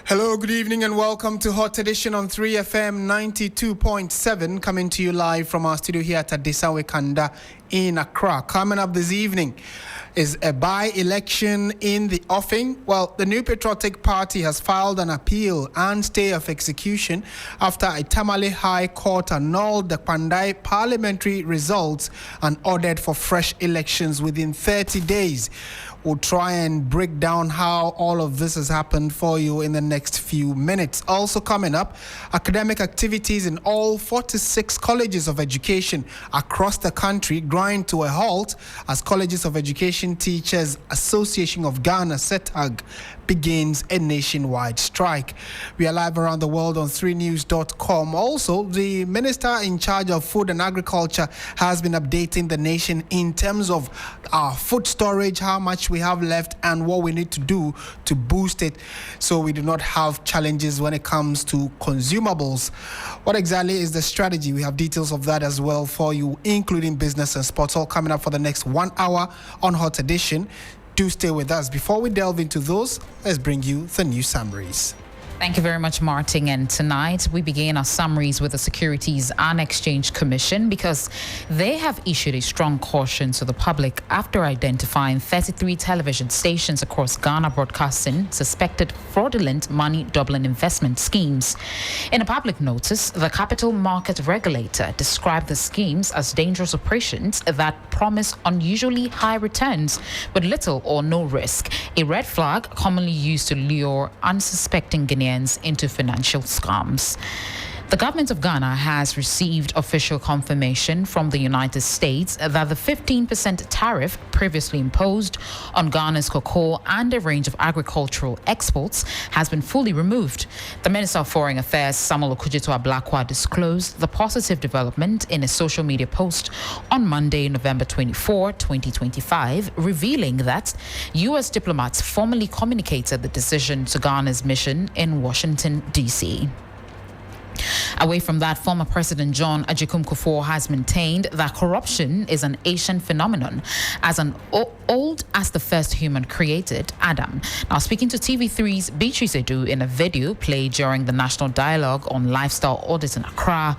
Hello, good evening and welcome to Hot Edition on 3FM 92.7, coming to you live from our studio here at Kpandai in Accra. Coming up this evening is a by-election in the offing. Well, the new Patriotic Party has filed an appeal and stay of execution after a Tamale High Court annulled the Kpandai parliamentary results and ordered for fresh elections within 30 days. We'll try and break down how all of this has happened for you in the next few minutes. Also coming up, academic activities in all 46 colleges of education across the country grind to a halt as Colleges of Education Teachers Association of Ghana, CETAG, begins a nationwide strike. We are live around the world on 3news.com. Also, the Minister in charge of Food and Agriculture has been updating the nation in terms of our food storage, how much we have left and what we need to do to boost it so we do not have challenges when it comes to consumables. What exactly is the strategy? We have details of that as well for you, including business and sports, all coming up for the next 1 hour on Hot Edition. Do stay with us. Before we delve into those, let's bring you the news summaries. Thank you very much, Martin. And tonight we begin our summaries with the Securities and Exchange Commission because they have issued a strong caution to the public after identifying 33 television stations across Ghana broadcasting suspected fraudulent money doubling investment schemes. In a public notice, the Capital Market Regulator described the schemes as dangerous operations that promise unusually high returns with little or no risk, a red flag commonly used to lure unsuspecting Ghanaians into financial scams. The government of Ghana has received official confirmation from the United States that the 15% tariff previously imposed on Ghana's cocoa and a range of agricultural exports has been fully removed. The Minister of Foreign Affairs, Samuel Okudzeto-Ablakwa, disclosed the positive development in a social media post on Monday, November 24, 2025, revealing that U.S. diplomats formally communicated the decision to Ghana's mission in Washington, D.C. Away from that, former President John Agyekum Kufuor has maintained that corruption is an Asian phenomenon, as old as the first human created, Adam. Now, speaking to TV3's Beatrice Edu in a video played during the National Dialogue on Lifestyle Audit in Accra,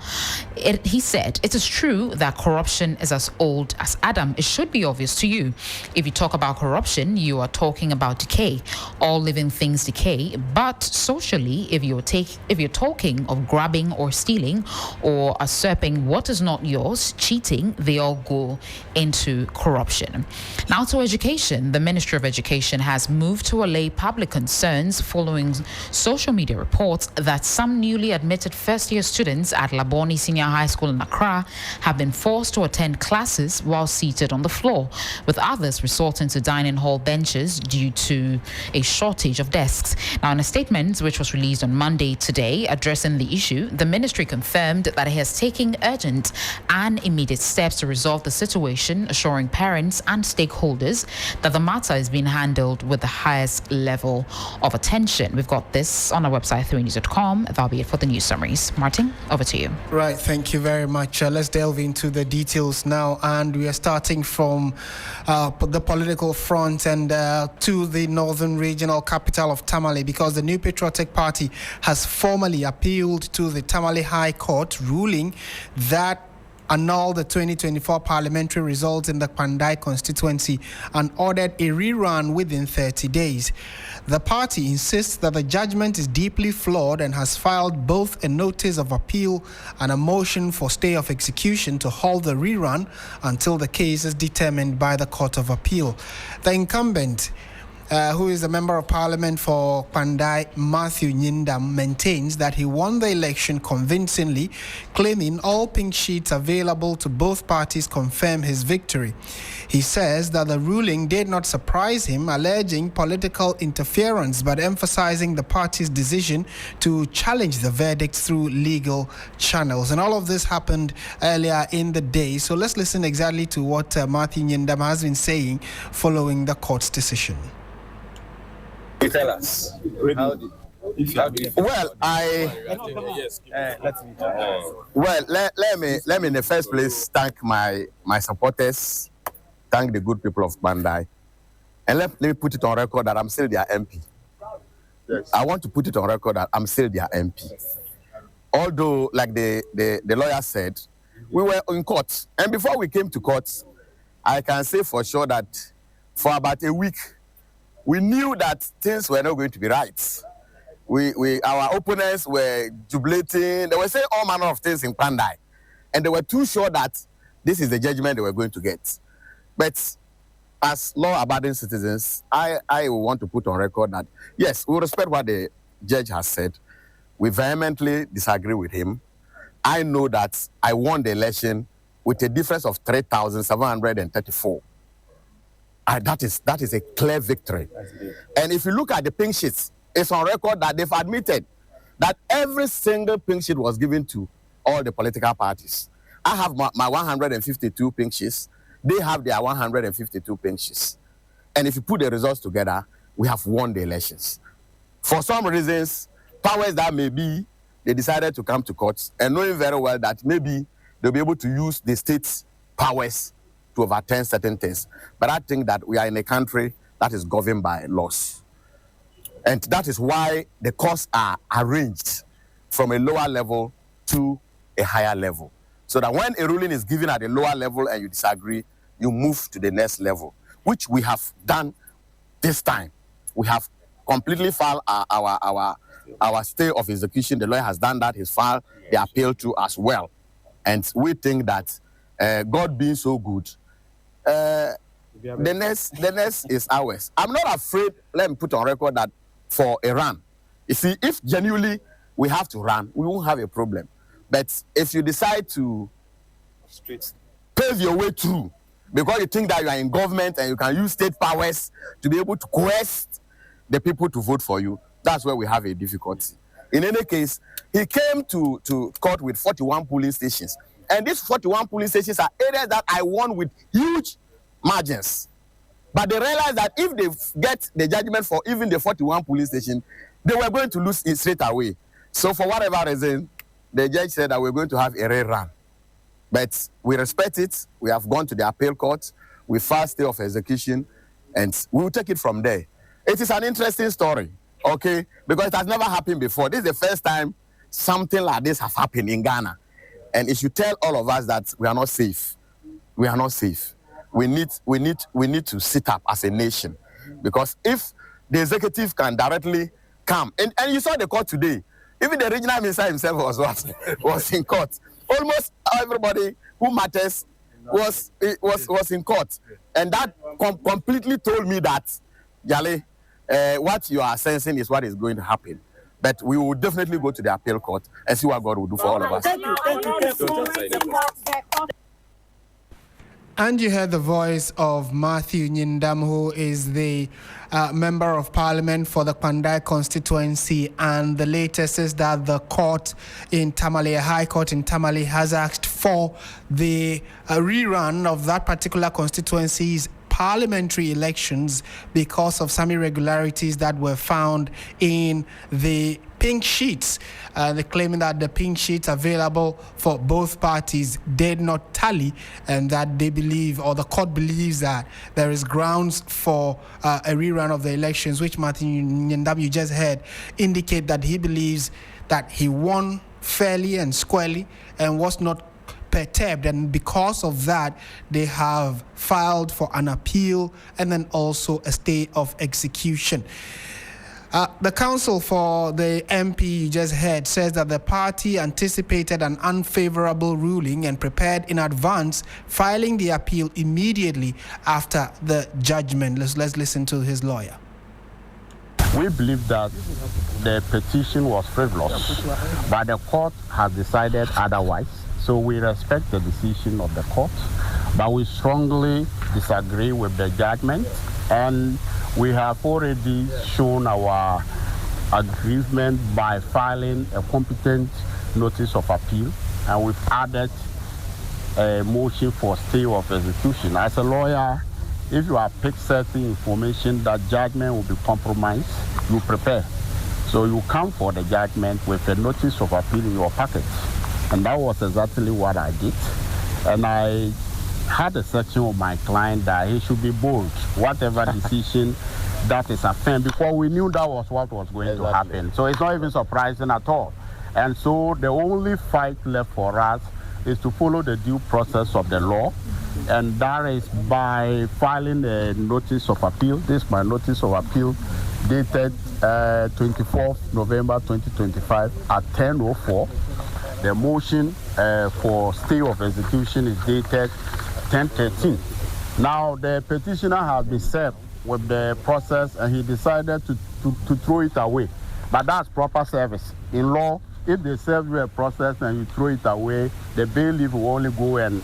he said, "It is true that corruption is as old as Adam. It should be obvious to you. If you talk about corruption, you are talking about decay. All living things decay. But socially, if you're talking of grabbing or stealing or usurping what is not yours, cheating, they all go into corruption." Now to education. The Ministry of Education has moved to allay public concerns following social media reports that some newly admitted first-year students at Laboni Senior High School in Accra have been forced to attend classes while seated on the floor, with others resorting to dining hall benches due to a shortage of desks. Now, in a statement which was released on Monday today addressing the issue, the ministry confirmed that it has taken urgent and immediate steps to resolve the situation, assuring parents and stakeholders that the matter is being handled with the highest level of attention. We've got this on our website, 3news.com. That'll be it for the news summaries. Martin, over to you. Right, thank you very much. Let's delve into the details now, and we are starting from the political front and to the northern regional capital of Tamale, because the new Patriotic Party has formally appealed to the Tamale High Court, ruling that annulled the 2024 parliamentary results in the Kpandai constituency and ordered a rerun within 30 days. The party insists that the judgment is deeply flawed and has filed both a notice of appeal and a motion for stay of execution to halt the rerun until the case is determined by the Court of Appeal. The incumbent, who is a member of parliament for Kpandai, Matthew Nyindam, maintains that he won the election convincingly, claiming all pink sheets available to both parties confirm his victory. He says that the ruling did not surprise him, alleging political interference, but emphasizing the party's decision to challenge the verdict through legal channels. And all of this happened earlier in the day. So let's listen exactly to what Matthew Nyindam has been saying following the court's decision. Tell us. Well, let me in the first place thank my supporters, thank the good people of Kpandai, and let me put it on record that I'm still their MP. I want to put it on record that I'm still their MP. Although, like the lawyer said, we were in court. And before we came to court, I can say for sure that for about a week, we knew that things were not going to be right. Our opponents were jubilating. They were saying all manner of things in Kpandai. And they were too sure that this is the judgment they were going to get. But as law-abiding citizens, I want to put on record that, yes, we respect what the judge has said. We vehemently disagree with him. I know that I won the election with a difference of 3,734. That is a clear victory. And if you look at the pink sheets, it's on record that they've admitted that every single pink sheet was given to all the political parties. I have my 152 pink sheets. They have their 152 pink sheets. And if you put the results together, we have won the elections. For some reasons, powers that may be, they decided to come to court and knowing very well that maybe they'll be able to use the state's powers to overturn certain things. But I think that we are in a country that is governed by laws. And that is why the courts are arranged from a lower level to a higher level. So that when a ruling is given at a lower level and you disagree, you move to the next level, which we have done this time. We have completely filed our stay of execution. The lawyer has done that. He's filed the appeal to as well. And we think that God being so good, the next is ours. I'm not afraid, let me put on record that for a run. You see, if genuinely we have to run, we won't have a problem. But if you decide to pave your way through, because you think that you are in government and you can use state powers to be able to coerce the people to vote for you, that's where we have a difficulty. In any case, he came to court with 41 polling stations. And these 41 polling stations are areas that I won with huge margins. But they realized that if they get the judgment for even the 41 polling stations, they were going to lose it straight away. So for whatever reason, the judge said that we're going to have a rare run. But we respect it. We have gone to the appeal court. We filed stay of execution, and we will take it from there. It is an interesting story, okay? Because it has never happened before. This is the first time something like this has happened in Ghana. And it should tell all of us that we are not safe. We are not safe. We need to sit up as a nation. Because if the executive can directly come, and you saw the court today, even the regional minister himself was in court. Almost everybody who matters was in court. And that completely told me that, Yale, what you are sensing is what is going to happen. But we will definitely go to the appeal court and see what God will do for all of us. Thank you. And you heard the voice of Matthew Nyindam, who is the Member of Parliament for the Kpandai constituency. And the latest is that the court in Tamale, High Court in Tamale, has asked for the rerun of that particular constituency's parliamentary elections because of some irregularities that were found in the pink sheets. They're claiming that the pink sheets available for both parties did not tally, and that they believe, or the court believes, that there is grounds for a rerun of the elections, which Martin Nyindam, you just heard, indicate that he believes that he won fairly and squarely and was not perturbed, and because of that they have filed for an appeal and then also a stay of execution. The counsel for the MP you just heard says that the party anticipated an unfavorable ruling and prepared in advance, filing the appeal immediately after the judgment. Let's listen to his lawyer. We believe that the petition was frivolous, but the court has decided otherwise. So we respect the decision of the court, but we strongly disagree with the judgment, and we have already shown our agreement by filing a competent notice of appeal, and we've added a motion for stay of execution. As a lawyer, if you have picked certain information that judgment will be compromised, you prepare. So you come for the judgment with a notice of appeal in your packet. And that was exactly what I did. And I had a section of my client that he should be bold. Whatever decision that is affirmed, because we knew that was what was going to happen. So it's not even surprising at all. And so the only fight left for us is to follow the due process of the law, and that is by filing a notice of appeal. This is my notice of appeal dated 24th November 2025 at 10:04. The motion for stay of execution is dated 10:13. Now the petitioner has been served with the process, and he decided to throw it away. But that's proper service. In law, if they serve you a process and you throw it away, the bailiff will only go and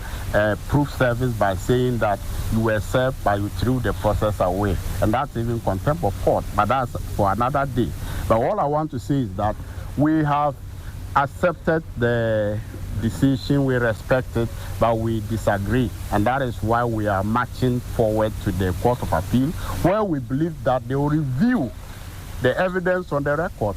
prove service by saying that you were served but you threw the process away. And that's even contempt of court, but that's for another day. But all I want to say is that we have accepted the decision, we respect it, but we disagree. And that is why we are marching forward to the Court of Appeal, where we believe that they will review the evidence on the record.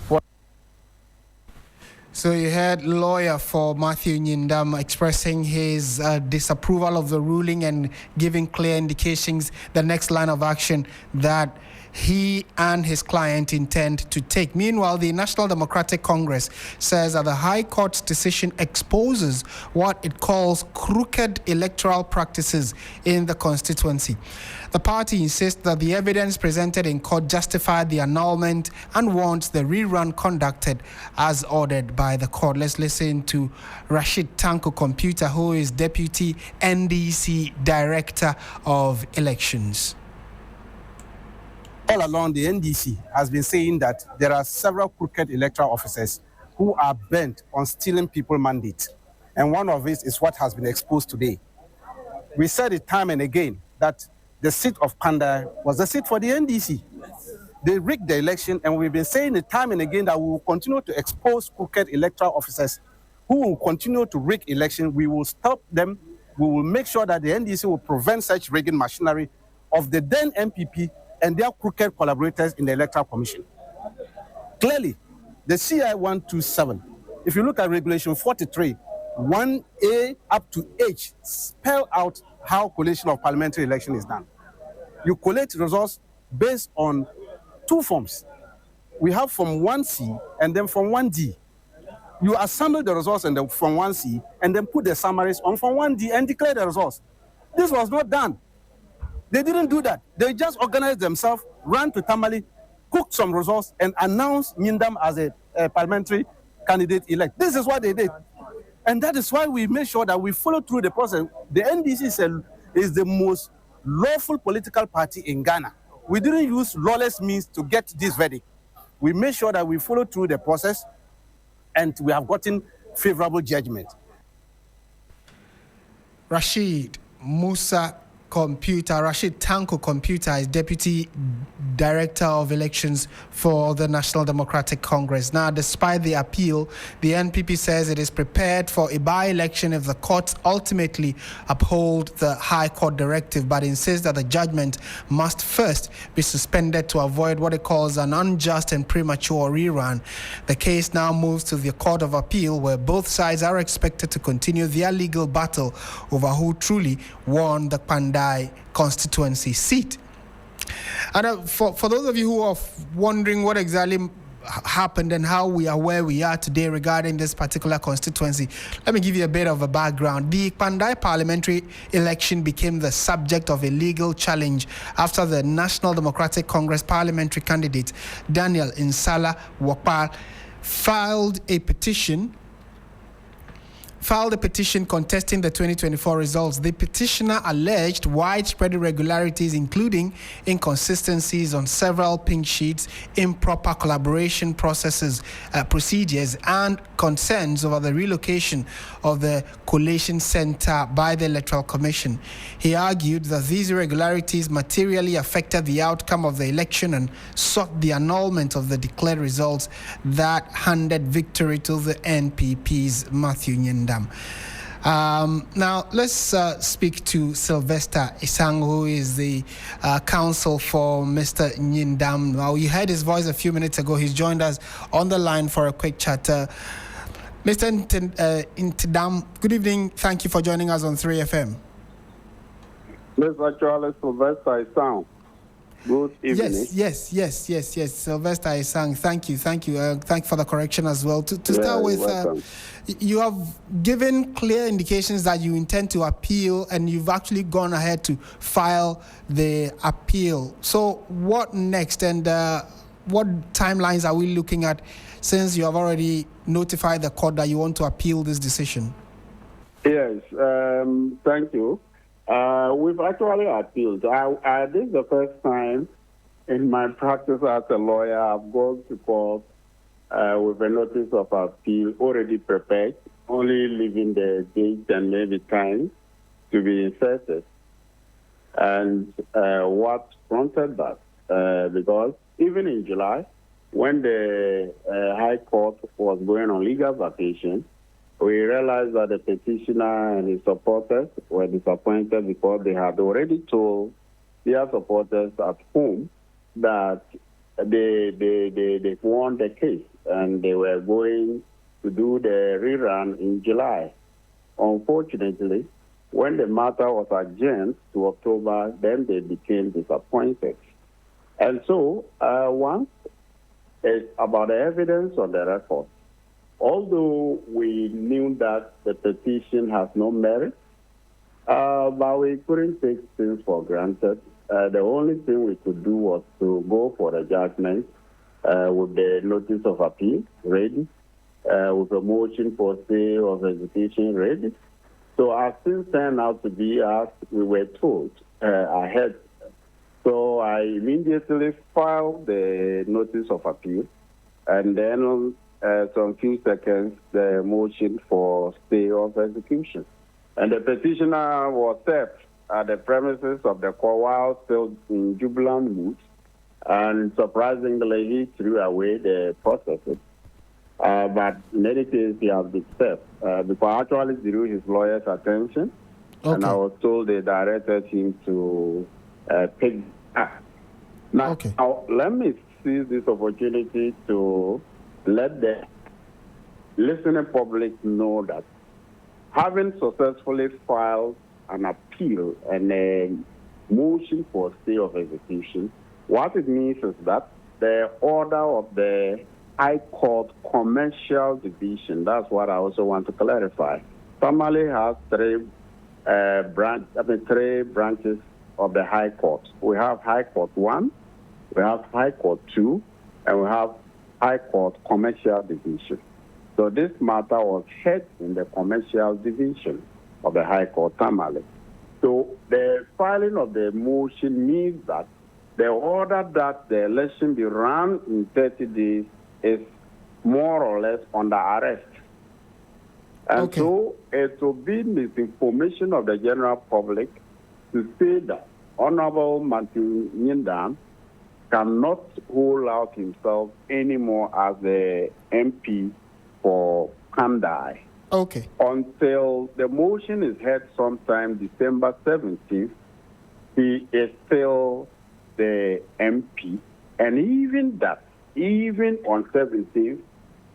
So you heard lawyer for Matthew Nyindam expressing his disapproval of the ruling and giving clear indications the next line of action that he and his client intend to take. Meanwhile, the National Democratic Congress says that the High Court's decision exposes what it calls crooked electoral practices in the constituency. The party insists that the evidence presented in court justified the annulment and wants the rerun conducted as ordered by the court. Let's listen to Rashid Tanko Computer, who is Deputy NDC Director of Elections. All along, the NDC has been saying that there are several crooked electoral officers who are bent on stealing people's mandates. And one of it is what has been exposed today. We said it time and again that the seat of Kpandai was the seat for the NDC. They rigged the election, and we've been saying it time and again that we will continue to expose crooked electoral officers who will continue to rig election. We will stop them. We will make sure that the NDC will prevent such rigging machinery of the then MPP and their crooked collaborators in the Electoral Commission. Clearly, the CI 127, if you look at Regulation 43, 1A up to H, spell out how collation of parliamentary election is done. You collect results based on two forms. We have Form 1C and then Form 1D. You assemble the results in the Form 1C and then put the summaries on Form 1D and declare the results. This was not done. They didn't do that. They just organized themselves, ran to Tamale, cooked some results, and announced Nyindam as a parliamentary candidate elect. This is what they did. And that is why we made sure that we follow through the process. The NDC is the most lawful political party in Ghana. We didn't use lawless means to get this verdict. We made sure that we follow through the process, and we have gotten favorable judgment. Rashid Tanko Computer is Deputy Director of Elections for the National Democratic Congress. Now, despite the appeal, the NPP says it is prepared for a by-election if the courts ultimately uphold the High Court directive, but insists that the judgment must first be suspended to avoid what it calls an unjust and premature rerun. The case now moves to the Court of Appeal, where both sides are expected to continue their legal battle over who truly won the Kpandai constituency seat. And for those of you who are wondering what exactly happened and how we are where we are today regarding this particular constituency, let me give you a bit of a background. The Kpandai parliamentary election became the subject of a legal challenge after the National Democratic Congress parliamentary candidate Daniel Insala Wakpal filed a petition contesting the 2024 results. The petitioner alleged widespread irregularities, including inconsistencies on several pink sheets, improper collaboration procedures, and concerns over the relocation of the collation center by the Electoral Commission. He argued that these irregularities materially affected the outcome of the election and sought the annulment of the declared results that handed victory to the NPP's Matthew Nyindam. Now, let's speak to Sylvester Isang, who is the counsel for Mr. Nyindam. Now, you heard his voice a few minutes ago. He's joined us on the line for a quick chat. Mr. Nyindam, good evening. Thank you for joining us on 3FM. Mr. Charles Sylvester Isang. Good evening. Yes. Sylvester Isang, thank you. Thank you for the correction as well. To start with, you have given clear indications that you intend to appeal, and you've actually gone ahead to file the appeal. So what next, and what timelines are we looking at, since you have already notified the court that you want to appeal this decision? Yes, thank you. We've actually appealed. This is the first time in my practice as a lawyer I've gone to court with a notice of appeal already prepared, only leaving the date and maybe time to be inserted. And what prompted that? Because even in July, when the High Court was going on legal vacation, we realized that the petitioner and his supporters were disappointed because they had already told their supporters at home that they won the case and they were going to do the rerun in July. Unfortunately, when the matter was adjourned to October, then they became disappointed. And so, once it's about the evidence on the record, although we knew that the petition has no merit, but we couldn't take things for granted. The only thing we could do was to go for the judgment with the notice of appeal ready, with a motion for stay of execution ready. So as things turned out to be as we were told ahead, so I immediately filed the notice of appeal, and then some few seconds, the motion for stay of execution. And the petitioner was served at the premises of the court while still in jubilant mood, and surprisingly, he threw away the processes. But in any case, he has been served because actually drew his lawyer's attention, and I was told they directed him to pick up. Now, let me seize this opportunity to let the listening public know that having successfully filed an appeal and a motion for stay of execution, what it means is that the order of the High Court Commercial Division, that's what I also want to clarify. Tamale has three branches of the High Court. We have High Court 1, we have High Court 2, and we have High Court Commercial Division. So this matter was heard in the Commercial Division of the High Court, Tamale. So the filing of the motion means that the order that the election be run in 30 days is more or less under arrest. And so it will be misinformation of the general public to say that Honorable Matthew Nyindam cannot hold out himself anymore as the MP for Kpandai. Until the motion is heard sometime December 17th, he is still the MP. And even on 17th,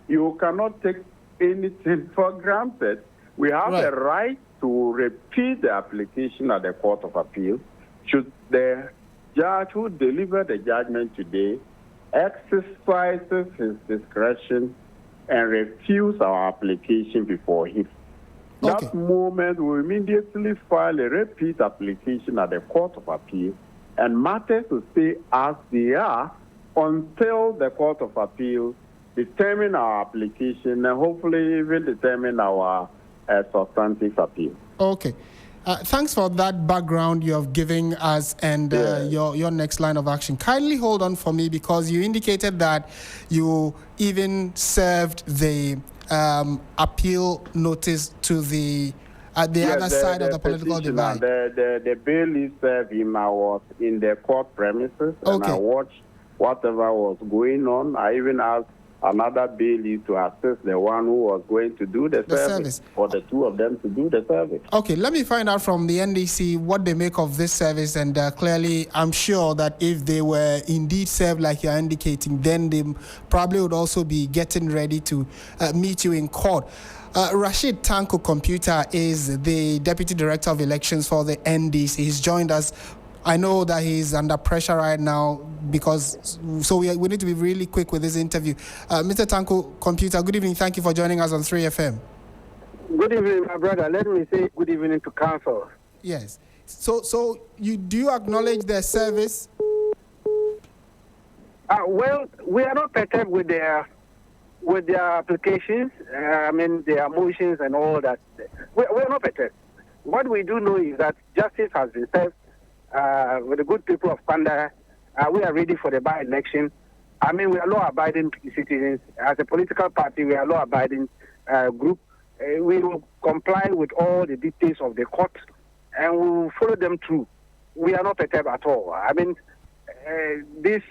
you cannot take anything for granted. We have the right to repeat the application at the Court of Appeal should the judge who delivered the judgment today exercises his discretion and refuse our application before him. That moment, we immediately file a repeat application at the Court of Appeal, and matters will stay as they are until the Court of Appeal determine our application and hopefully even determine our substantive appeal. Thanks for that background you have given us and your next line of action. Kindly hold on for me, because you indicated that you even served the appeal notice to the other side of the political divide. The bailiff served him. I was in the court premises and I watched whatever was going on. I even asked another bailiff to assist the one who was going to do the service, for the two of them to do the service. Let me find out from the NDC what they make of this service, and clearly I'm sure that if they were indeed served like you're indicating, then they probably would also be getting ready to meet you in court. Rashid Tanko Computer is the Deputy Director of Elections for the NDC. He's joined us I know that he's under pressure right now because, so we need to be really quick with this interview. Mr. Tanko Computer, good evening. Thank you for joining us on 3FM. Good evening, my brother. Let me say good evening to council. Yes. So do you acknowledge their service? Well, we are not perturbed with their applications. Their motions and all that. We are not perturbed. What we do know is that justice has been served with the good people of Kpandai. We are ready for the by-election. We are law-abiding citizens. As a political party, we are law-abiding group. We will comply with all the dictates of the court, and we will follow them through. We are not perturbed at all. This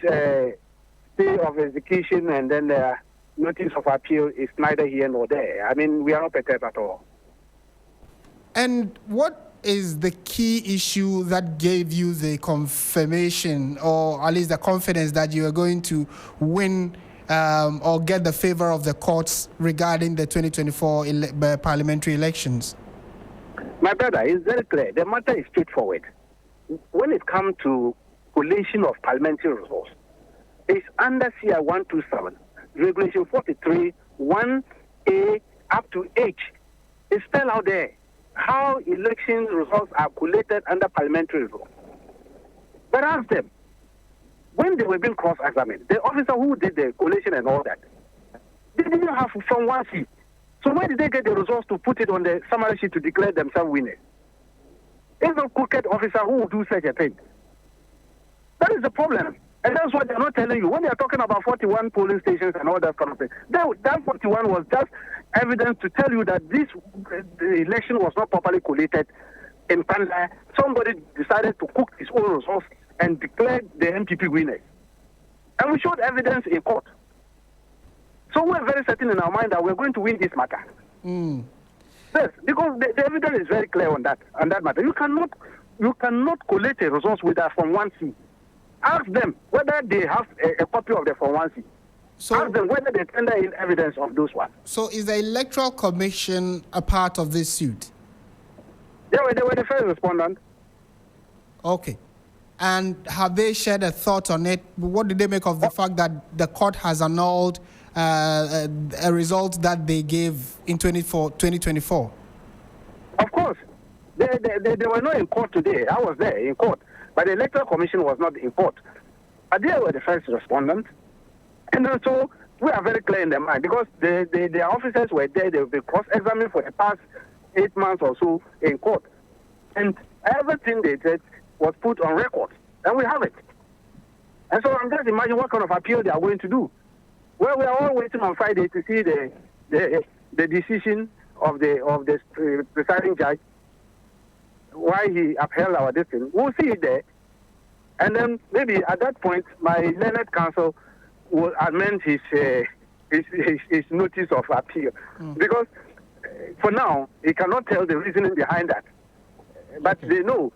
stay of execution and then the notice of appeal is neither here nor there. We are not perturbed at all. And what is the key issue that gave you the confirmation, or at least the confidence that you are going to win or get the favor of the courts regarding the 2024 parliamentary elections? My brother, it's very clear. The matter is straightforward. When it comes to collation of parliamentary results, it's under CI 127, Regulation 43, 1A up to H. It's spelled out there how election results are collated under parliamentary results. But ask them, when they were being cross-examined, the officer who did the collation and all that, they didn't have from 1C. So where did they get the results to put it on the summary sheet to declare themselves winners? It's a crooked officer who will do such a thing. That is the problem. And that's what they're not telling you. When they're talking about 41 polling stations and all that kind of thing, that 41 was just evidence to tell you that the election was not properly collated in Kpandai. Somebody decided to cook his own results and declared the MPP winners. And we showed evidence in court. So we're very certain in our mind that we're going to win this matter. Yes, because the evidence is very clear on that matter. You cannot collate the results with that from 1C. Ask them whether they have a copy of the Form 1C. Ask them whether they tender in evidence of those ones. So is the Electoral Commission a part of this suit? They were the first respondent. Okay. And have they shared a thought on it? What did they make of the fact that the court has annulled a result that they gave in 2024? Of course. They were not in court today. I was there in court. But the Electoral Commission was not in court. But they were the first respondent. And so we are very clear in their mind because their officers were there. They were cross-examined for the past 8 months or so in court. And everything they did was put on record. And we have it. And so I'm just imagining what kind of appeal they are going to do. Well, we are all waiting on Friday to see the decision of the presiding judge, why he upheld our decision. We'll see it there. And then maybe at that point, my learned counsel will amend his notice of appeal. Because for now, he cannot tell the reasoning behind that. But they know,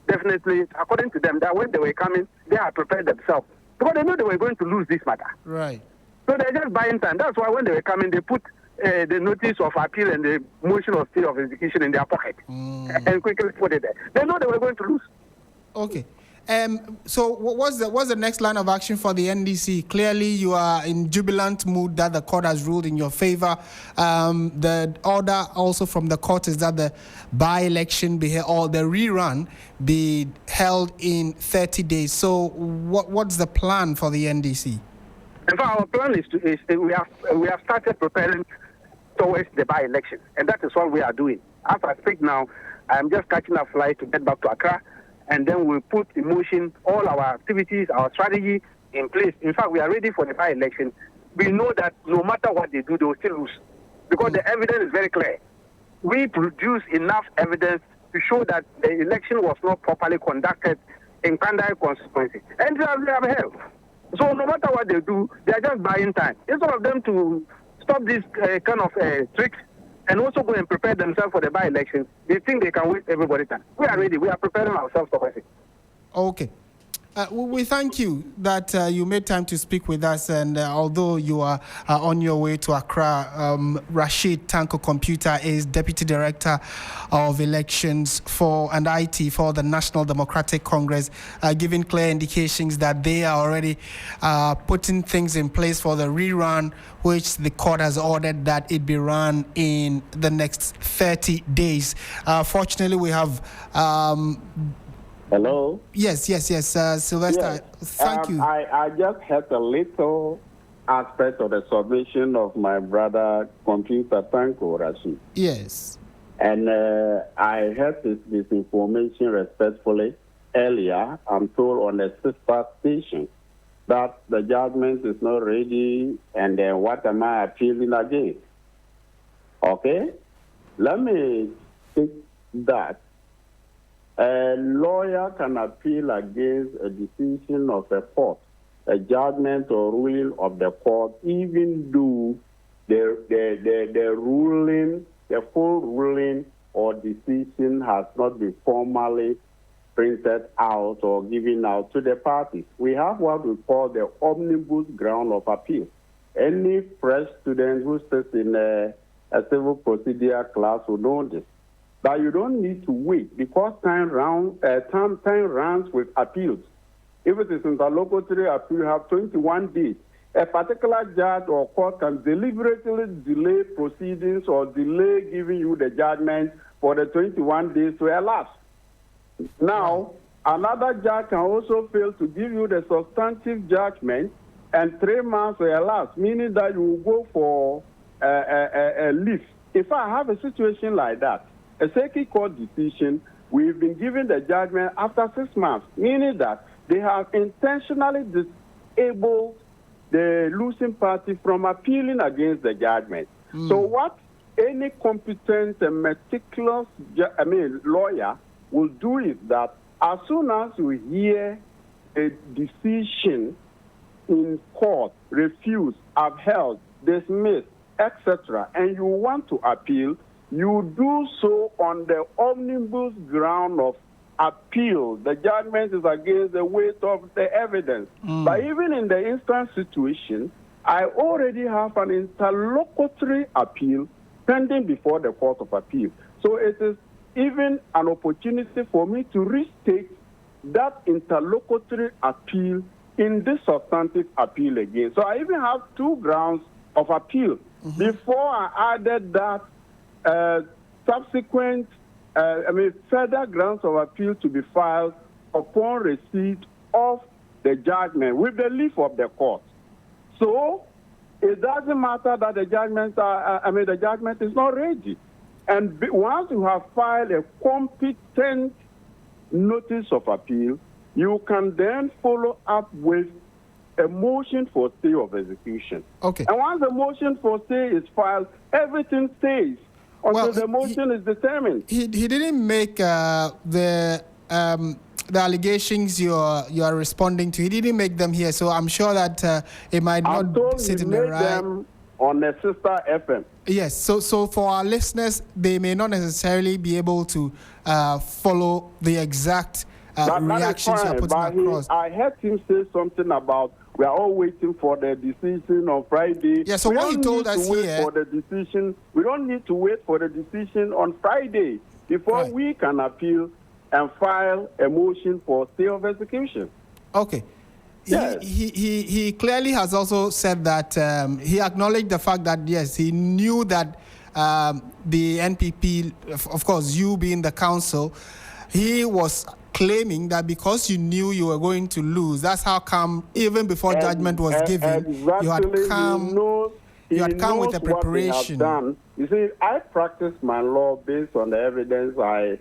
definitely, according to them, that when they were coming, they had prepared themselves. Because they know they were going to lose this matter. Right. So they're just buying time. That's why when they were coming, they put the notice of appeal and the motion of stay of execution in their pocket and quickly put it there. They know they were going to lose. Okay. So what's the next line of action for the NDC? Clearly, you are in jubilant mood that the court has ruled in your favor. The order also from the court is that the by-election or the rerun be held in 30 days. So what's the plan for the NDC? In fact, our plan is we have started preparing towards the by-election, and that is what we are doing. As I speak now, I am just catching a flight to get back to Accra, and then we'll put in motion all our activities, our strategy in place. In fact, we are ready for the by-election. We know that no matter what they do, they will still lose, because the evidence is very clear. We produce enough evidence to show that the election was not properly conducted in Kpandai constituency, and they have held. So no matter what they do, they are just buying time. Instead of them to stop this kind of tricks and also go and prepare themselves for the by-election, they think they can waste everybody's time. We are ready. We are preparing ourselves for it. Okay. We thank you that you made time to speak with us, and although you are on your way to Accra, Rashid Tanko Computer is Deputy Director of Elections and IT for the National Democratic Congress, giving clear indications that they are already putting things in place for the rerun, which the court has ordered that it be run in the next 30 days. Fortunately, we have... Hello? Yes, Sylvester, Yes. thank you. I just had a little aspect of the submission of my brother, Computer Tanko Rashid. Yes. And I heard this information respectfully earlier. I'm told on the sister station that the judgment is not ready, and then what am I appealing against? Okay? Let me take that. A lawyer can appeal against a decision of a court, a judgment or ruling of the court, even though the ruling, the full ruling or decision has not been formally printed out or given out to the parties. We have what we call the omnibus ground of appeal. Any fresh student who sits in a civil procedure class will know this. But you don't need to wait because time runs with appeals. If it is interlocutory appeal, you have 21 days. A particular judge or court can deliberately delay proceedings or delay giving you the judgment for the 21 days to elapse. Now, another judge can also fail to give you the substantive judgment and 3 months will elapse, meaning that you will go for a leave. If I have a situation like that, a circuit court decision, we've been given the judgment after 6 months, meaning that they have intentionally disabled the losing party from appealing against the judgment. So what any competent and meticulous lawyer will do is that as soon as you hear a decision in court, refused, upheld, dismissed, etc., and you want to appeal, you do so on the omnibus ground of appeal. The judgment is against the weight of the evidence. But even in the instant situation, I already have an interlocutory appeal pending before the Court of Appeal. So it is even an opportunity for me to restate that interlocutory appeal in this substantive appeal again. So I even have 2 grounds of appeal. Before I added that subsequent, further grounds of appeal to be filed upon receipt of the judgment with the leave of the court. So it doesn't matter that the the judgment is not ready. And once you have filed a competent notice of appeal, you can then follow up with a motion for stay of execution. Okay. And once the motion for stay is filed, everything stays until the motion is determined. He didn't make the allegations you are responding to. He didn't make them here, so I'm sure that it might not sit in the right. Them on the sister FM. Yes. So for our listeners, they may not necessarily be able to follow the exact reactions you are putting across. I heard him say something about we are all waiting for the decision on Friday. Yeah, so what he told us here... We don't need to wait for the decision on Friday before we can appeal and file a motion for stay of execution. Okay. Yes. He clearly has also said that he acknowledged the fact that, yes, he knew that the NPP, of course, you being the council, he was claiming that because you knew you were going to lose, that's how come even before judgment was given, you had come with a preparation. You see, I practice my law based on the evidence I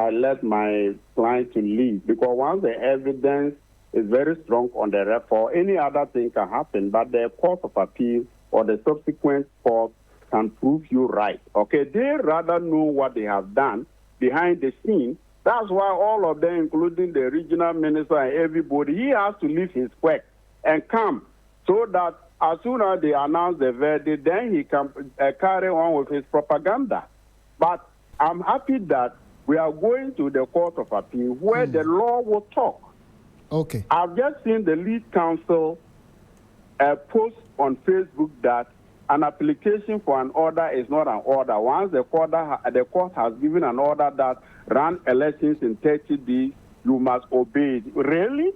let my client to leave, because once the evidence is very strong on the record, any other thing can happen, but the Court of Appeal or the subsequent court can prove you right. Okay, they rather know what they have done behind the scene. That's why all of them, including the regional minister and everybody, he has to leave his work and come so that as soon as they announce the verdict, then he can carry on with his propaganda. But I'm happy that we are going to the Court of Appeal where the law will talk. Okay. I've just seen the lead counsel post on Facebook that an application for an order is not an order. Once the court has given an order that run elections in 30 days, you must obey it. Really?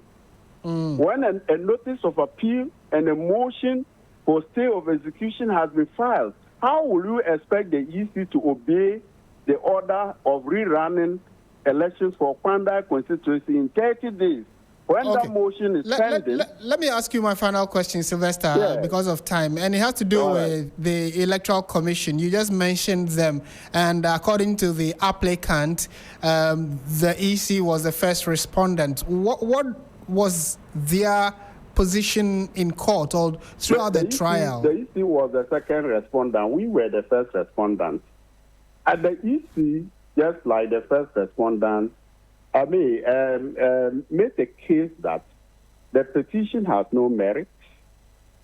When a notice of appeal and a motion for stay of execution has been filed, how will you expect the EC to obey the order of rerunning elections for Kpandai constituency in 30 days? When that motion is pending... Let me ask you my final question, Sylvester, because of time. And it has to do with the Electoral Commission. You just mentioned them. And according to the applicant, the EC was the first respondent. What was their position in court or throughout the trial? The EC was the second respondent. We were the first respondents. At the EC, just like the first respondent, made a case that the petition has no merit.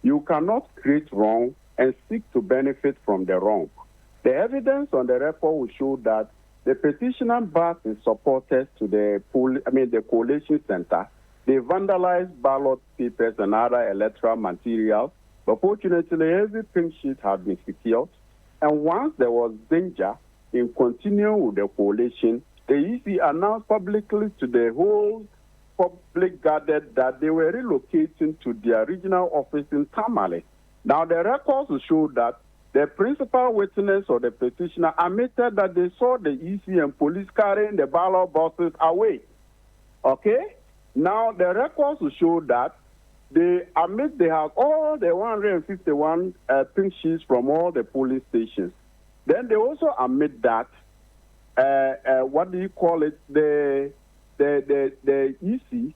You cannot create wrong and seek to benefit from the wrong. The evidence on the record will show that the petitioner backed his supporters to the coalition center. They vandalized ballot papers and other electoral materials. But fortunately, every pink sheet had been secured. And once there was danger in continuing with the coalition, the EC announced publicly to the whole public gathered that they were relocating to their regional office in Tamale. Now, the records show that the principal witness or the petitioner admitted that they saw the EC and police carrying the ballot boxes away. Okay? Now, the records show that they admit they have all the 151 pink sheets from all the police stations. Then they also admit that the EC,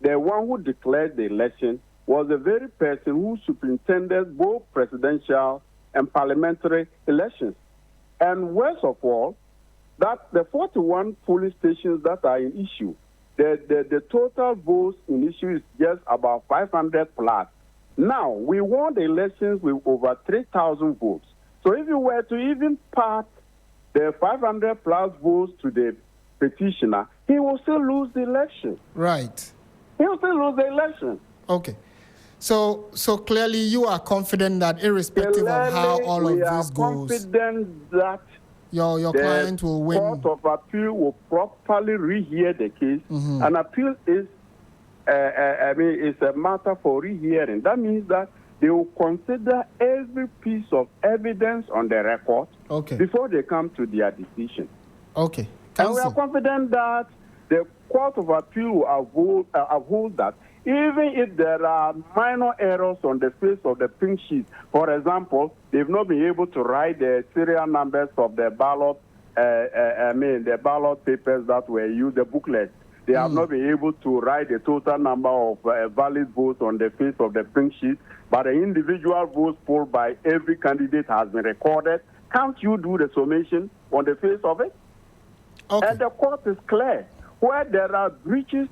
the one who declared the election, was the very person who superintended both presidential and parliamentary elections. And worst of all, that the 41 polling stations that are in issue, the total votes in issue is just about 500 plus. Now, we won the elections with over 3,000 votes. So if you were to even part the 500 plus votes to the petitioner, he will still lose the election. Right. He will still lose the election. Okay. So clearly you are confident that irrespective of how all of this goes, confident that your client will win. The Court of Appeal will properly rehear the case. An appeal is, it's a matter for rehearing. That means that they will consider every piece of evidence on the record before they come to their decision. Okay. And we are confident that the Court of Appeal will uphold that, even if there are minor errors on the face of the pink sheet. For example, they've not been able to write the serial numbers of the ballot, the ballot papers that were used, the booklets. They have not been able to write the total number of valid votes on the face of the pink sheet, but the individual votes polled by every candidate has been recorded. Can't you do the summation on the face of it? Okay. And the court is clear. Where there are breaches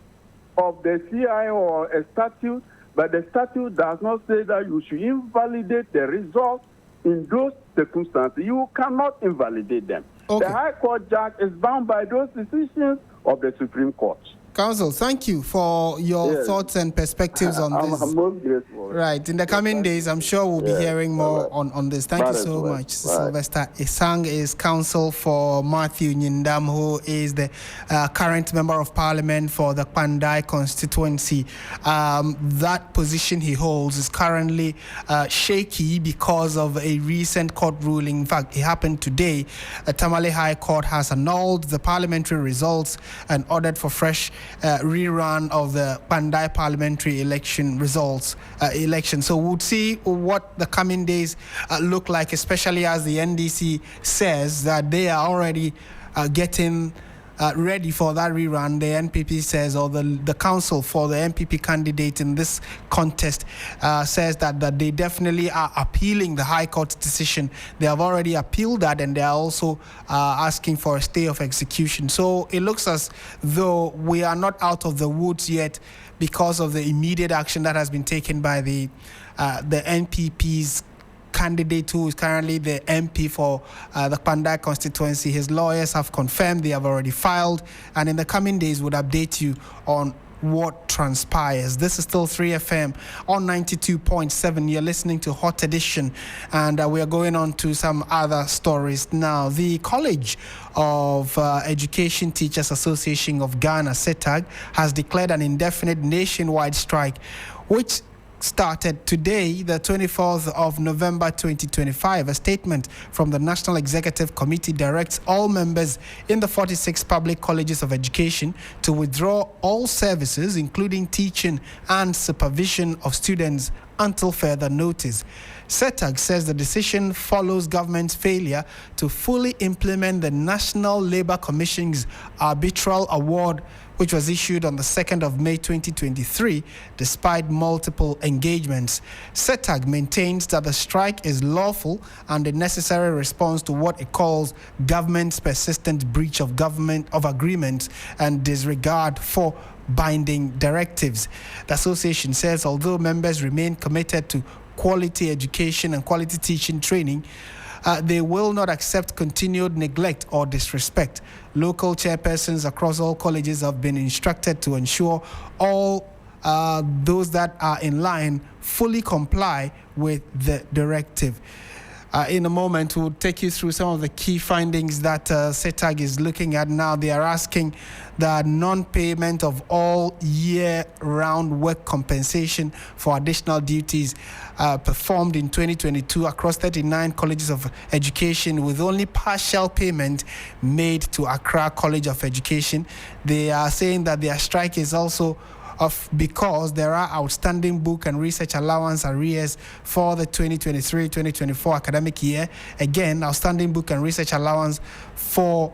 of the CI or a statute, but the statute does not say that you should invalidate the results in those circumstances, you cannot invalidate them. Okay. The High Court judge is bound by those decisions of the Supreme Court. Counsel, thank you for your thoughts and perspectives on this. I'm most grateful. Right. In the coming days, I'm sure we'll be hearing more on this. Thank you so much. Sylvester Isang is counsel for Matthew Nyindam, who is the current member of parliament for the Kpandai constituency. That position he holds is currently shaky because of a recent court ruling. In fact, it happened today. Tamale High Court has annulled the parliamentary results and ordered for fresh rerun of the Kpandai parliamentary election results. So we'll see what the coming days look like, especially as the NDC says that they are already getting ready for that rerun. The NPP says, or the council for the NPP candidate in this contest says that they definitely are appealing the High Court's decision. They have already appealed that, and they are also asking for a stay of execution. So it looks as though we are not out of the woods yet because of the immediate action that has been taken by the NPP's candidate, who is currently the MP for the Kpandai constituency. His lawyers have confirmed they have already filed, and in the coming days would update you on what transpires. This is still 3FM on 92.7. You're listening to Hot Edition, and we are going on to some other stories now. The College of Education Teachers Association of Ghana, CETAG, has declared an indefinite nationwide strike, which started today, the 24th of November 2025. A statement from the National Executive Committee directs all members in the 46 public colleges of education to withdraw all services, including teaching and supervision of students, until further notice. CETAG says the decision follows government's failure to fully implement the National Labour Commission's arbitral award, which was issued on the 2nd of May 2023, despite multiple engagements. CETAG maintains that the strike is lawful and a necessary response to what it calls government's persistent breach of agreement and disregard for binding directives. The association says although members remain committed to quality education and quality teaching training, they will not accept continued neglect or disrespect. Local chairpersons across all colleges have been instructed to ensure all those that are in line fully comply with the directive. In a moment, we'll take you through some of the key findings that CETAG is looking at now. They are asking the non-payment of all year-round work compensation for additional duties performed in 2022 across 39 colleges of education, with only partial payment made to Accra College of Education. They are saying that their strike is also because there are outstanding book and research allowance arrears for the 2023-2024 academic year. Again, outstanding book and research allowance for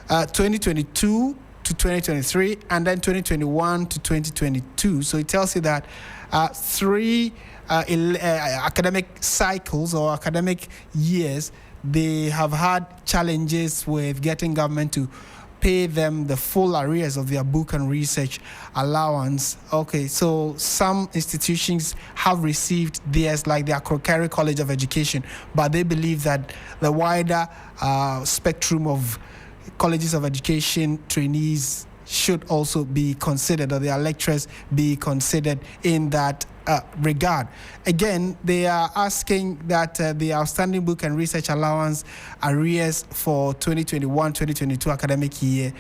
2022 to 2023 and then 2021 to 2022. So it tells you that three academic cycles or academic years, they have had challenges with getting government to pay them the full arrears of their book and research allowance. Okay, so some institutions have received theirs, like the Akrokari College of Education, but they believe that the wider spectrum of colleges of education trainees should also be considered, or their lecturers be considered in that regard. Again, they are asking that the outstanding book and research allowance arrears for 2021-2022 academic year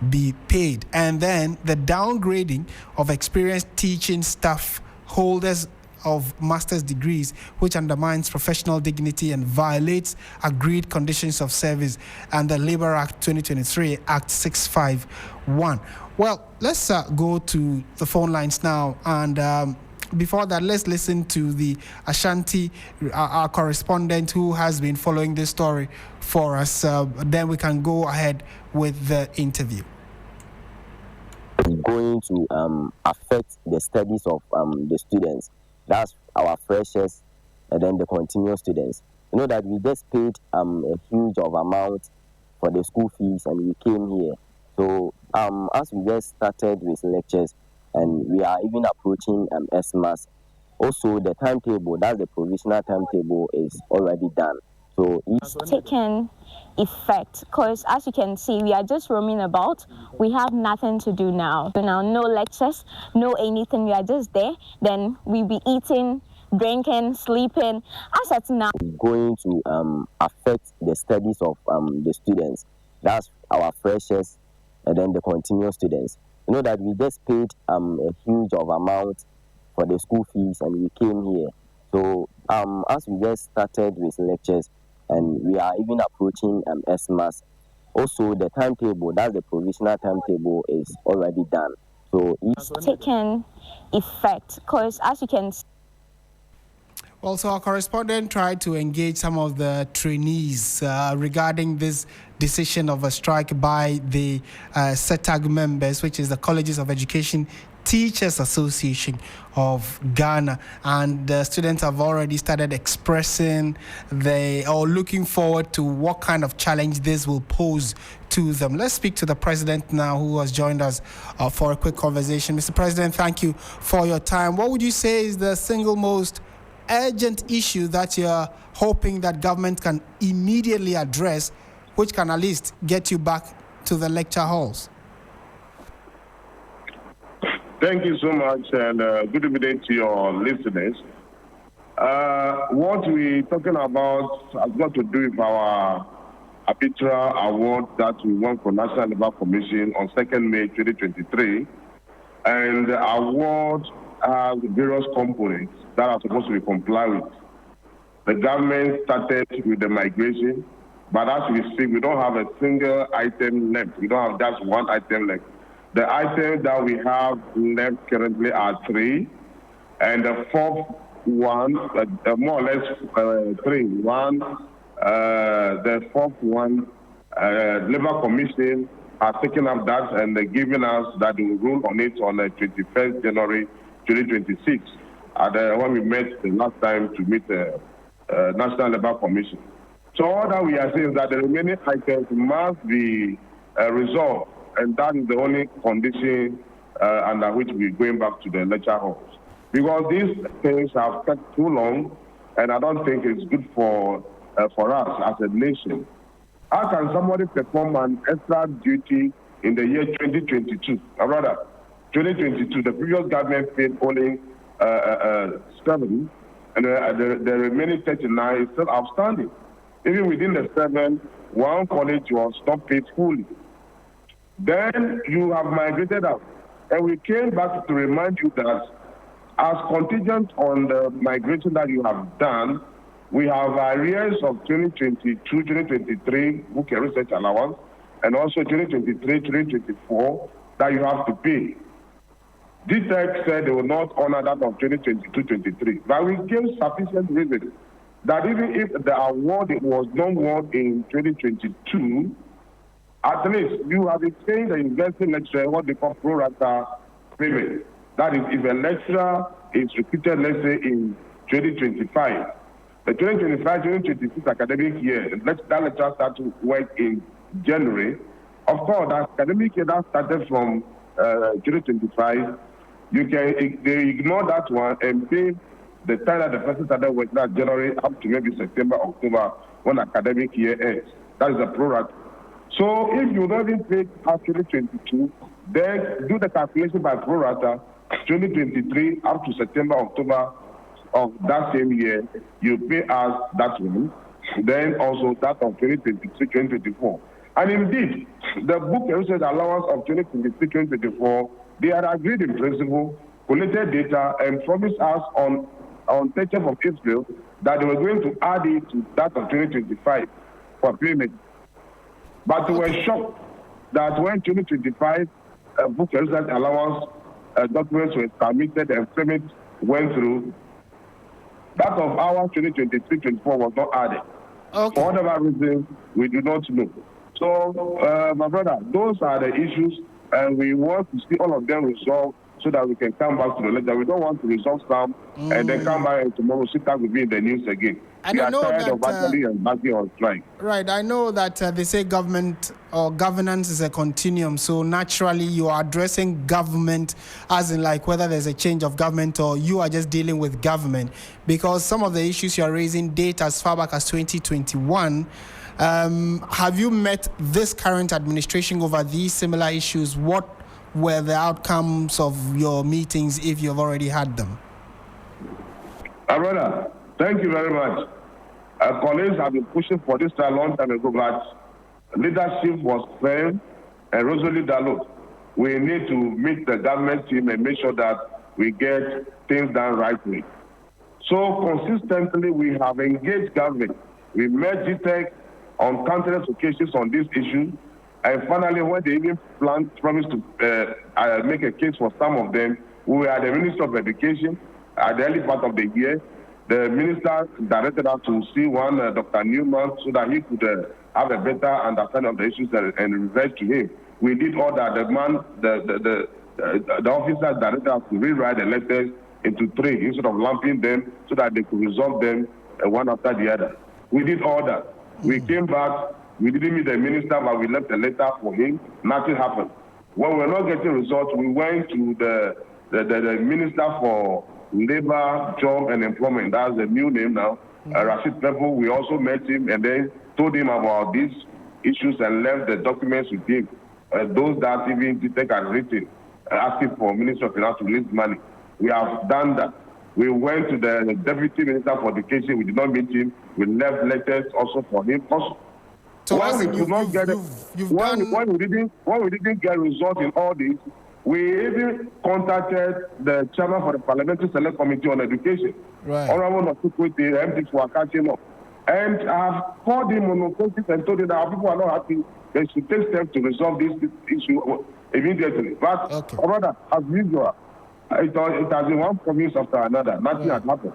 be paid. And then the downgrading of experienced teaching staff holders of master's degrees, which undermines professional dignity and violates agreed conditions of service and the Labour Act 2023, Act 651. Well, let's go to the phone lines now, and before that, let's listen to the Ashanti, our correspondent who has been following this story for us. Then we can go ahead with the interview. Going to affect the studies of the students. That's our freshers and then the continuous students. You know that we just paid a huge of amount for the school fees and we came here. So as we just started with lectures and we are even approaching SMAS, also the timetable, that's the provisional timetable, is already done. So it's taken effect because, as you can see, we are just roaming about. We have nothing to do now. So now, no lectures, no anything. We are just there. Then we be eating, drinking, sleeping. As at now, going to affect the studies of the students. That's our freshers and then the continuous students. You know that we just paid a huge of amount for the school fees and we came here. So as we just started with lectures and we are even approaching SMAS, also the timetable, that's the provisional timetable, is already done. So it's taken effect because, as you can see. Also, our correspondent tried to engage some of the trainees regarding this decision of a strike by the CETAG members, which is the Colleges of Education Teachers Association of Ghana, and the students have already started expressing looking forward to what kind of challenge this will pose to them. Let's speak to the president now, who has joined us for a quick conversation. Mr. President, thank you for your time. What would you say is the single most urgent issue that you're hoping that government can immediately address, which can at least get you back to the lecture halls? Thank you so much, and good evening to your listeners. What we're talking about has got to do with our arbitral award that we won for National Labour Commission on 2nd May 2023. And the award has various components that are supposed to be complied with. The government started with the migration, but as we speak, we don't have a single item left. We don't have just one item left. The items that we have left currently are 3, and the fourth one, more or less 3. One, the fourth one, Labour Commission has taken up that and given us that we will rule on it on the 21st January 2026, when we met the last time to meet the National Labour Commission. So all that we are saying is that the remaining items must be resolved, and that is the only condition under which we're going back to the lecture halls. Because these things have taken too long, and I don't think it's good for us as a nation. How can somebody perform an extra duty in the year 2022? Or rather, 2022, the previous government paid only 7, and the remaining 39 is still outstanding. Even within the 7, one college was not paid fully. Then you have migrated out. And we came back to remind you that as contingent on the migration that you have done, we have arrears of 2022, 2023 book and research allowance, and also 2023, 2024 that you have to pay. CETAG said they will not honor that of 2022-23, but we gave sufficient reason that even if the award was not won in 2022, at least you have been paying the university lecturer what they call pro rata payment. That is, if a lecturer is repeated, let's say, in 2025, the 2025-2026 academic year, that lecturer starts to work in January. Of course, the academic year that started from 2025, they ignore that one and pay the time that the person started working that January up to maybe September, October, when academic year ends. That is a pro rata. So if you don't even pay after 2022, then do the calculation by pro rata, 2023 up to September, October of that same year, you pay us that one, then also that of 2023, 2024. And indeed, the book and research allowance of 2023, 2024, they are agreed in principle, collected data, and promised us on 30th of April that they were going to add it to that of 2025 for payment. But we were shocked that when 2025 book and research allowance documents were submitted and payment went through, that of our 2023-24 was not added. Okay. For whatever reason, we do not know. So, my brother, those are the issues, and we want to see all of them resolved so that we can come back to the letter. We don't want to resolve some and then come back and tomorrow CETAG will be in the news again. We are tired of actually embarking on strike. Right. I know that they say government or governance is a continuum. So naturally, you are addressing government as in like whether there's a change of government or you are just dealing with government. Because some of the issues you are raising date as far back as 2021. Have you met this current administration over these similar issues? What were the outcomes of your meetings if you've already had them? Brother, thank you very much. Colleagues have been pushing for this a long time ago, but leadership was firm and resolute that look, we need to meet the government team and make sure that we get things done rightly. So consistently, we have engaged government. We met CETAG on countless occasions on this issue, and finally, when they even promised to make a case for some of them, we were at the Ministry of Education at the early part of the year. The minister directed us to see one Dr. Newman so that he could have a better understanding of the issues and revert to him. We did all that. The officer directed us to rewrite the letters into 3 instead of lumping them so that they could resolve them one after the other. We did all that. We came back. We didn't meet the minister, but we left a letter for him. Nothing happened. When we were not getting results, we went to the minister for Labor, Job and Employment. That's the new name now. Rashid Treve. We also met him and then told him about these issues and left the documents with him. Those that even CETAG had written. asking for Ministry of Finance to release money. We have done that. We went to the Deputy Minister for Education. We did not meet him. We left letters also for him. Also, so when we didn't get results in all this, we even contacted the chairman for the Parliamentary Select Committee on Education. Right. Honorable Nasukwete, the MPs were catching up. And I have called him on occasion and told him that our people are not happy. They should take steps to resolve this issue immediately. But, brother, as usual, it has been one promise after another. Nothing has happened.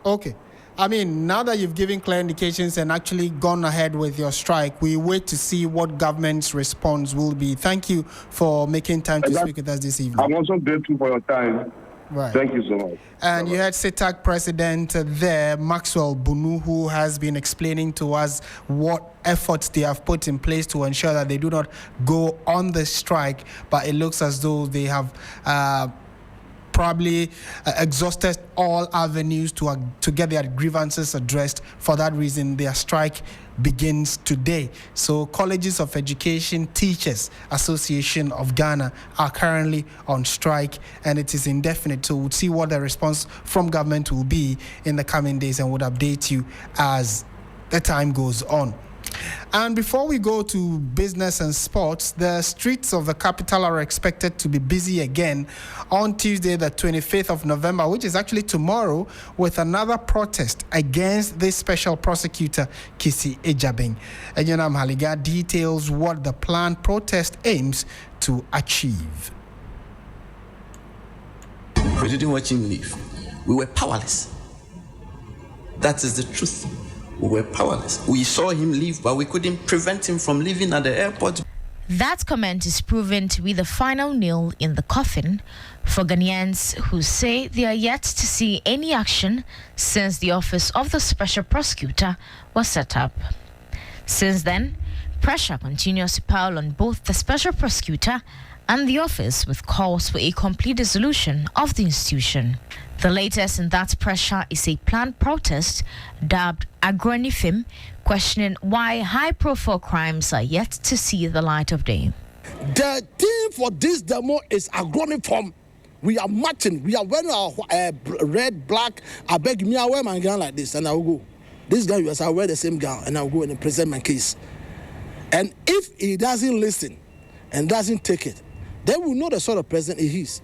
Okay. I mean, now that you've given clear indications and actually gone ahead with your strike, we wait to see what government's response will be. Thank you for making time to speak with us this evening. I'm also grateful for your time. Right. Thank you so much. And you had CETAG president there, Maxwell Bunu, who has been explaining to us what efforts they have put in place to ensure that they do not go on the strike, but it looks as though they have probably exhausted all avenues to get their grievances addressed. For that reason, their strike begins today. So Colleges of Education Teachers Association of Ghana are currently on strike, and it is indefinite. So we'll see what the response from government will be in the coming days, and we'll update you as the time goes on. And before we go to business and sports, the streets of the capital are expected to be busy again on Tuesday, the 25th of November, which is actually tomorrow, with another protest against this special prosecutor, Kisi Ejabeng. Enyonam Haliga details what the planned protest aims to achieve. We didn't watch him leave. We were powerless. That is the truth. We were powerless. We saw him leave, but we couldn't prevent him from leaving at the airport. That comment is proven to be the final nail in the coffin for Ghanaians who say they are yet to see any action since the office of the special prosecutor was set up. Since then, pressure continues to pile on both the special prosecutor and the office with calls for a complete dissolution of the institution. The latest in that pressure is a planned protest dubbed Agronifim, questioning why high-profile crimes are yet to see the light of day. The theme for this demo is Agronifim. We are marching. We are wearing our red, black. I beg me, I wear my gown like this, and I will go. This guy, yes, I wear the same gown, and I will go and present my case. And if he doesn't listen and doesn't take it, then we'll know the sort of president he is.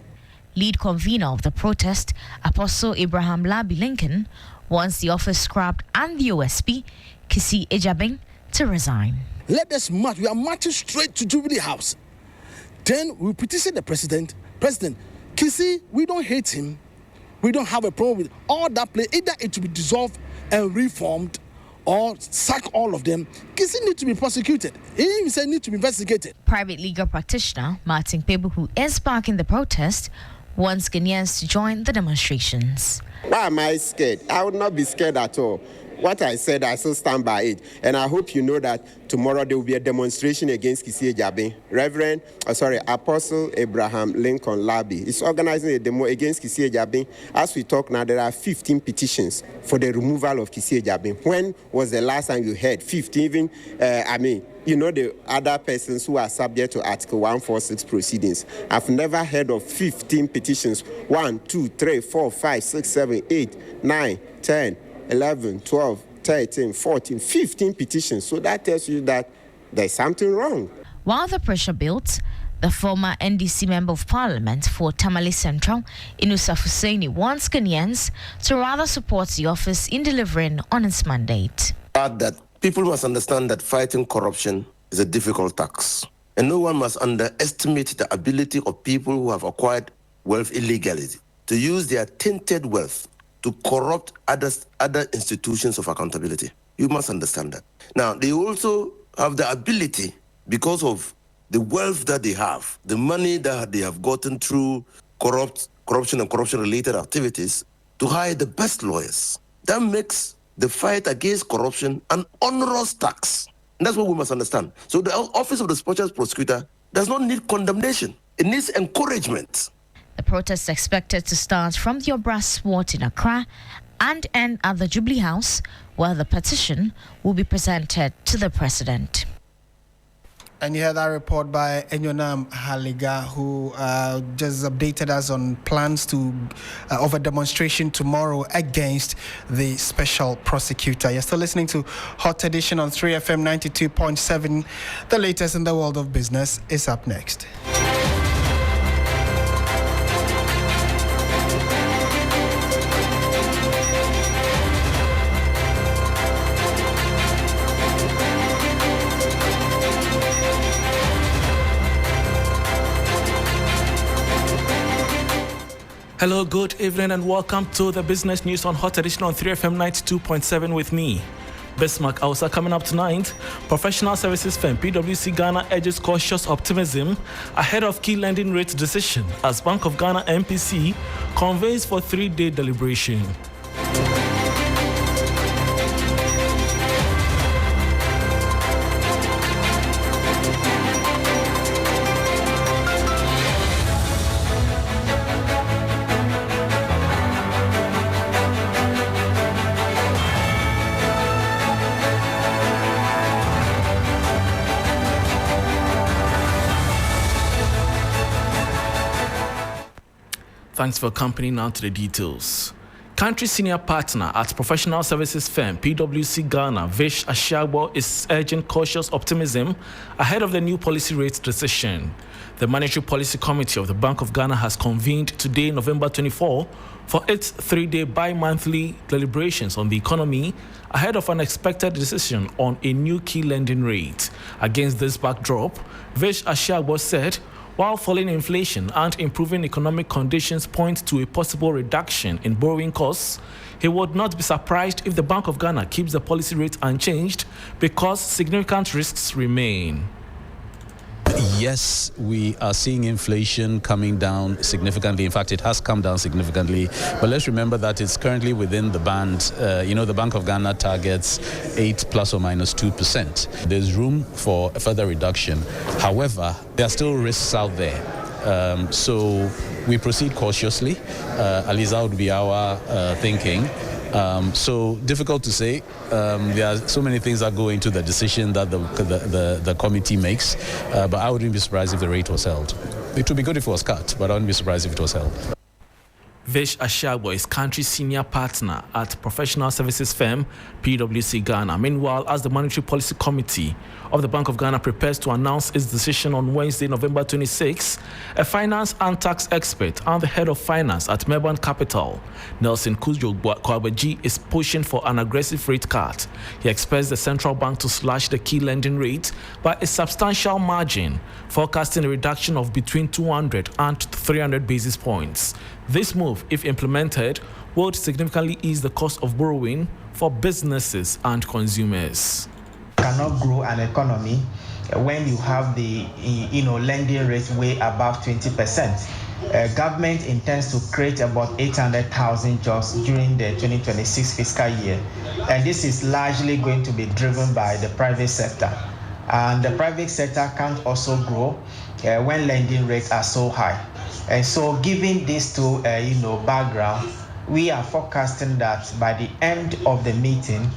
Lead convener of the protest, Apostle Abraham Labi Lincoln, wants the office scrapped and the OSP, Kisi Ejabeng, to resign. Let us march. We are marching straight to Jubilee House. Then we petition the president. President, Kisi, we don't hate him. We don't have a problem with all that play. Either it will be dissolved and reformed or sack all of them. Kisi need to be prosecuted. He even said need to be investigated. Private legal practitioner Martin Pebu, who is backing the protest, wants Ghanaians to join the demonstrations. Why am I scared? I would not be scared at all. What I said, I still stand by it. And I hope you know that tomorrow there will be a demonstration against Kisi Ejabeng. Apostle Abraham Lincoln Labi is organizing a demo against Kisi Ejabeng. As we talk now, there are 15 petitions for the removal of Kisi Ejabeng. When was the last time you heard 15? Even, the other persons who are subject to Article 146 proceedings. I've never heard of 15 petitions. 1, 2, 3, 4, 5, 6, 7, 8, 9, 10, 11, 12, 13, 14, 15 petitions. So that tells you that there's something wrong. While the pressure builds, the former NDC Member of Parliament for Tamale Central, Inusaf Husseini, wants Ghanaians to rather support the office in delivering on its mandate. That people must understand that fighting corruption is a difficult task. And no one must underestimate the ability of people who have acquired wealth illegally to use their tainted wealth to corrupt other institutions of accountability. You must understand that. Now, they also have the ability, because of the wealth that they have, the money that they have gotten through corruption and corruption-related activities, to hire the best lawyers. That makes the fight against corruption an onerous tax. And that's what we must understand. So the office of the special prosecutor does not need condemnation. It needs encouragement. The protest is expected to start from the Obra Swart in Accra and end at the Jubilee House, where the petition will be presented to the president. And you heard that report by Enyonam Haliga, who just updated us on plans of a demonstration tomorrow against the special prosecutor. You're still listening to Hot Edition on 3FM 92.7. The latest in the world of business is up next. Hello, good evening and welcome to the business news on Hot Edition on 3FM 92.7 with me, Bismarck. Also coming up tonight, professional services firm PwC Ghana urges cautious optimism ahead of key lending rate decision as Bank of Ghana MPC convenes for 3-day deliberation. Thanks for accompanying now to the details. Country senior partner at professional services firm PwC Ghana, Vish Asiedu, is urging cautious optimism ahead of the new policy rate decision. The Monetary Policy Committee of the Bank of Ghana has convened today, November 24, for its 3-day bi-monthly deliberations on the economy ahead of an expected decision on a new key lending rate. Against this backdrop, Vish Asiedu said, while falling inflation and improving economic conditions point to a possible reduction in borrowing costs, he would not be surprised if the Bank of Ghana keeps the policy rate unchanged because significant risks remain. Yes, we are seeing inflation coming down significantly. In fact, it has come down significantly. But let's remember that it's currently within the band. The Bank of Ghana targets 8 plus or minus 2%. There's room for a further reduction. However, there are still risks out there. So we proceed cautiously. At least that would be our thinking. So difficult to say. There are so many things that go into the decision that the committee makes, but I wouldn't be surprised if the rate was held. It would be good if it was cut, but I wouldn't be surprised if it was held. Vish Asiedu is country senior partner at professional services firm PwC Ghana. Meanwhile, as the Monetary Policy Committee of the Bank of Ghana prepares to announce its decision on Wednesday, November 26, a finance and tax expert and the head of finance at Melbourne Capital, Nelson Kujokwabeji, is pushing for an aggressive rate cut. He expects the central bank to slash the key lending rate by a substantial margin, forecasting a reduction of between 200 and 300 basis points. This move, if implemented, would significantly ease the cost of borrowing for businesses and consumers. Cannot grow an economy when you have the lending rate way above 20%. Government intends to create about 800,000 jobs during the 2026 fiscal year, and this is largely going to be driven by the private sector. And the private sector can't also grow when lending rates are so high. And so given these two, background, we are forecasting that by the end of the meeting,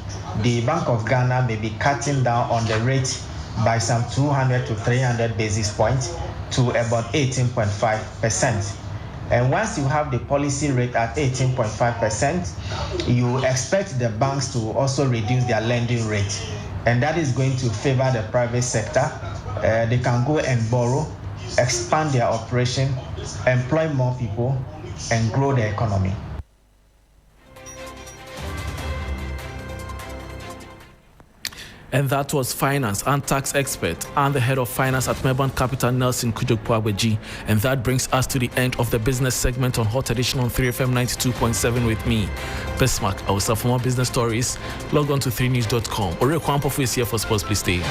the Bank of Ghana may be cutting down on the rate by some 200 to 300 basis points to about 18.5%. And once you have the policy rate at 18.5%, you expect the banks to also reduce their lending rate. And that is going to favor the private sector. They can go and borrow, expand their operation, employ more people, and grow the economy. And that was finance and tax expert and the head of finance at Melbourne Capital, Nelson Kujokwabeji. And that brings us to the end of the business segment on Hot Edition on 3FM 92.7 with me, Bismarck. Also, for more business stories, log on to 3news.com. Ore Kwampofu is here for sports. Please stay.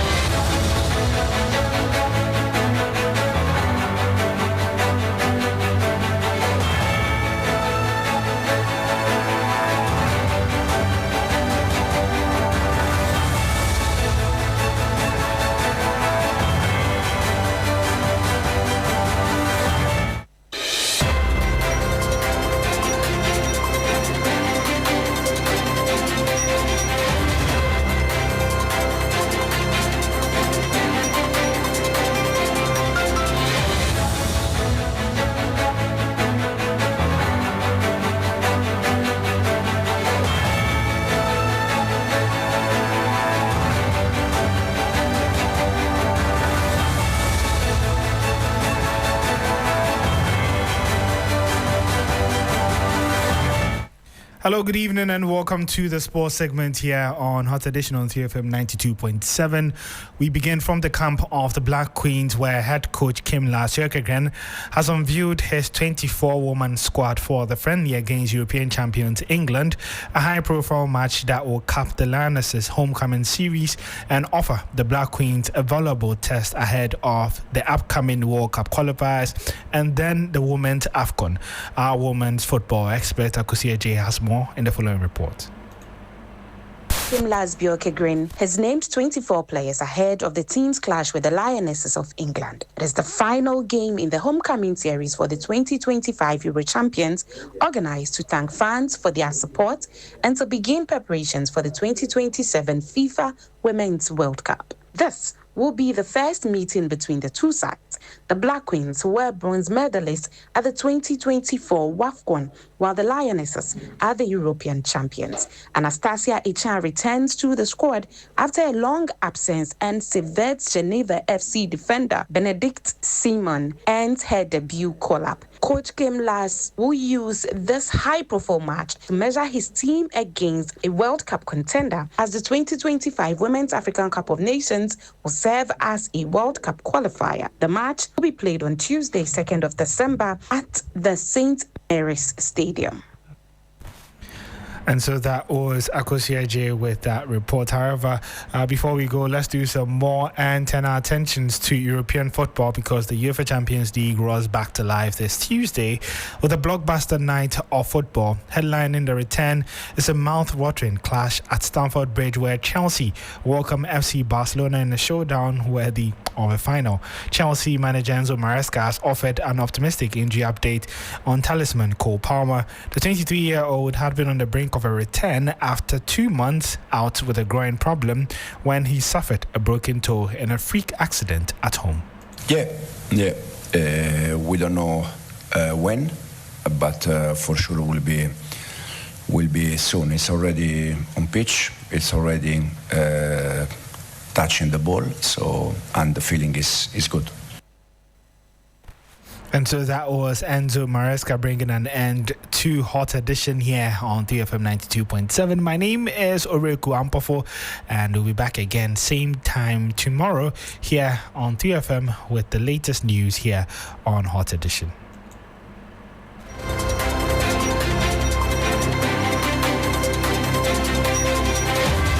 Hello, good evening, and welcome to the sports segment here on Hot Edition on CFM 92.7. We begin from the camp of the Black Queens, where head coach Kpandai has unveiled his 24-woman squad for the friendly against European champions England, a high-profile match that will cap the Lionesses' homecoming series and offer the Black Queens a valuable test ahead of the upcoming World Cup qualifiers and then the Women's AFCON. Our women's football expert Asiedu-Dartey has more in the following report. Kpandai has named 24 players ahead of the team's clash with the Lionesses of England. It is the final game in the homecoming series for the 2025 Euro champions, organized to thank fans for their support and to begin preparations for the 2027 FIFA Women's World Cup. This will be the first meeting between the two sides. The Black Queens were bronze medalists at the 2024 WAFCON, while the Lionesses are the European champions. Anastasia Echan returns to the squad after a long absence, and Civet's Geneva FC defender Benedict Simon ends her debut call-up. Coach Kpandai will use this high-profile match to measure his team against a World Cup contender, as the 2025 Women's African Cup of Nations will serve as a World Cup qualifier. The match will be played on Tuesday, 2nd of December at the St. Mary's Stadium. And so that was Asiedu-Dartey with that report. However, before we go, let's do some more and turn our attentions to European football, because the UEFA Champions League rolls back to life this Tuesday with a blockbuster night of football. Headlining the return is a mouth-watering clash at Stamford Bridge, where Chelsea welcome FC Barcelona in a showdown worthy of a final. Chelsea manager Enzo Maresca has offered an optimistic injury update on talisman Cole Palmer. The 23-year-old had been on the brink of a return after 2 months out with a groin problem when he suffered a broken toe in a freak accident at home. We don't know when, but for sure will be soon. It's already on pitch. It's already touching the ball. So, and the feeling is good. And so that was Enzo Maresca bringing an end to Hot Edition here on TFM 92.7. My name is Oreku Ampofo, and we'll be back again same time tomorrow here on TFM with the latest news here on Hot Edition.